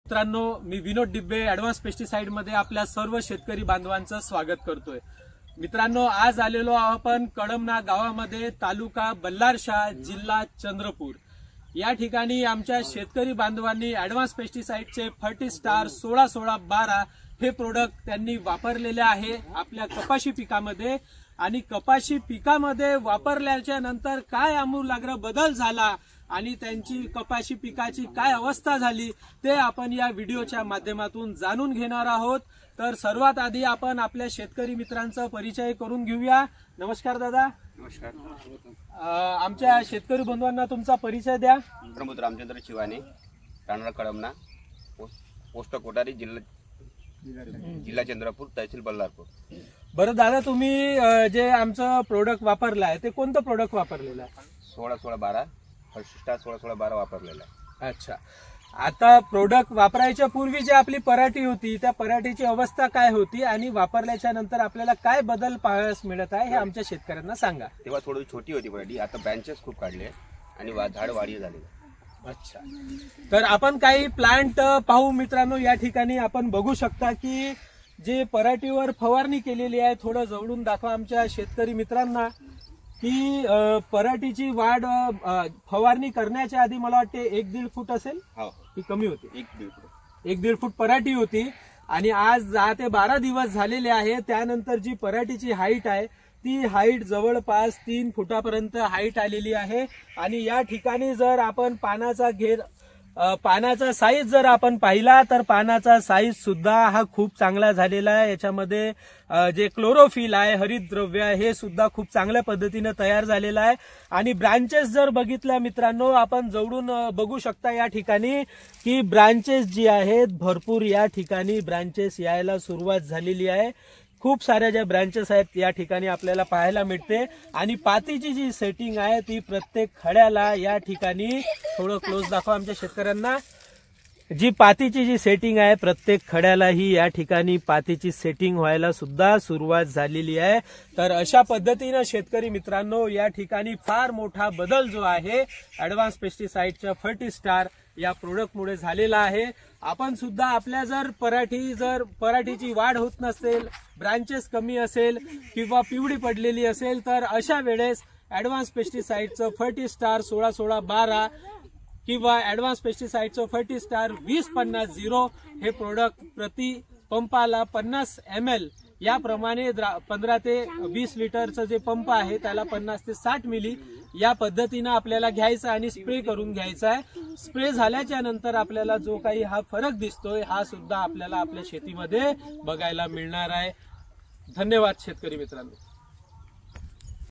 मित्रांनो, मी विनोद डिब्बे advance pesticide मध्ये आपल्या सर्व शेतकरी बांधवांचं स्वागत करतोय। मित्रांनो, आज आलेलो आपण कळमना गावामध्ये, तालुका बल्लारशाह, जिल्हा चंद्रपूर। या ठिकाणी आमच्या शेतकरी बांधवांनी ॲडव्हान्स पेस्टिसाइडचे फर्टिस्टार 16-16-12 हे प्रोडक्ट त्यांनी वापरलेले आहे आपल्या कपाशी पिकामध्ये। आणि कपाशी पिकामध्ये वापरल्याच्या नंतर काय आमूलाग्र बदल झाला आणि त्यांची कपाशी पिकाची काय अवस्था झाली ते आपण या व्हिडिओच्या माध्यमातून जाणून घेणार आहोत। तर सर्वात आधी आपण आपल्या शेतकरी मित्रांचा परिचय करून घेऊया। नमस्कार दादा। नमस्कार। आमच्या शेतकरी बंधूंना तुमचा परिचय द्या। प्रमोद रामचंद्र शिवाने, राहणार कळमना, पोस्ट कोठारी, जिल्हा चंद्रपूर, तहसील बल्लारपूर। बरं दादा, तुम्ही जे आमचं प्रोडक्ट वापरलं आहे ते कोणतं प्रोडक्ट वापरलेलं आहे? 16-16-12 फर्टिस्टार 16-16-12 वापरलेलं आहे। अच्छा, आता प्रोडक्ट वापरायच्या पूर्वी जी आपली पराठी होती त्या पराठीची अवस्था काय होती आणि वापरल्याच्या नंतर आपल्याला काय बदल पाहायला मिळत आहे हे आमच्या शेतकऱ्यांना सांगा। तेव्हा थोडी छोटी होती पराठी, आता ब्रँचेस खूप काढले आणि झाड वाढी झाली। अच्छा, तर आपण काही प्लांट पाहू मित्रांनो। या ठिकाणी आपण बघू शकता की जे पराठीवर फवारणी केलेली आहे, थोडं जवळून दाखवा आमच्या शेतकरी मित्रांना की पराठीची वाढ फवारणी करण्याच्या आधी मला वाटते 1-1.5 फूट असेल की कमी होती? 1-1.5 फूट पराठी होती आणि आज 10 ते 12 दिवस झालेले आहे। त्यानंतर जी पराठीची हाईट आहे ती हाईट जवळपास 3 फुटापर्यंत हाईट आलेली आहे। आणि या ठिकाणी जर आपण पानाचा साईज जर आपण पाहिला तर पानाचा साईज सुद्धा हा खूप चांगला झालेला आहे। याच्यामध्ये जे क्लोरोफिल आहे, हरितद्रव्य आहे, हे सुद्धा खूप चांगल्या पद्धतीने तयार झालेलं आहे। आणि ब्रांचेस जर बघितल्या मित्रांनो, आपण जवळून बघू शकता या ठिकाणी की ब्रांचेस जी आहेत भरपूर या ठिकाणी ब्रांचेस यायला सुरुवात झालेली आहे। खूप साऱ्या ज्या ब्रांचेस आहेत या ठिकाणी आपल्याला पाहायला मिळते। आणि पातीची जी सेटिंग आहे ती प्रत्येक खड्याला या ठिकाणी, थोडं क्लोज दाखवा आमच्या शेतकऱ्यांना, जी पातीची जी सेटिंग आहे प्रत्येक खड्याला ही या ठिकाणी पातीची सेटिंग व्हायला सुद्धा सुरुवात झालेली आहे। तर अशा पद्धतीने शेतकरी मित्रांनो या ठिकाणी फार मोठा बदल जो आहे ॲडव्हान्स पेस्टिसाइडच्या फर्टिस्टार या प्रोडक्ट मुळे झालेला आहे। आपण सुद्धा आपल्या जर पराठीची वाढ होत नसेल, ब्रांचेस कमी असेल किंवा पिवळी पडलेली असेल तर अशा वेळेस ॲडव्हान्स पेस्टिसाइडचं फर्टिस्टार 16-16-12 किंवा ॲडव्हान्स पेस्टिसाइडचं फर्टिस्टार 20-50-0 हे प्रोडक्ट प्रति पंपाला 50 ml याप्रमाणे 15 ते 20 लिटरचं जे पंप आहे त्याला 50 ते 60 मिली या पद्धतीने आपल्याला घ्यायचं आणि स्प्रे करून घ्यायचा आहे। स्प्रे झाल्याच्या नंतर आपल्याला जो काही हा फरक दिसतोय हा सुद्धा आपल्याला आपल्या शेतीमध्ये बघायला मिळणार आहे। धन्यवाद शेतकरी मित्रांनो।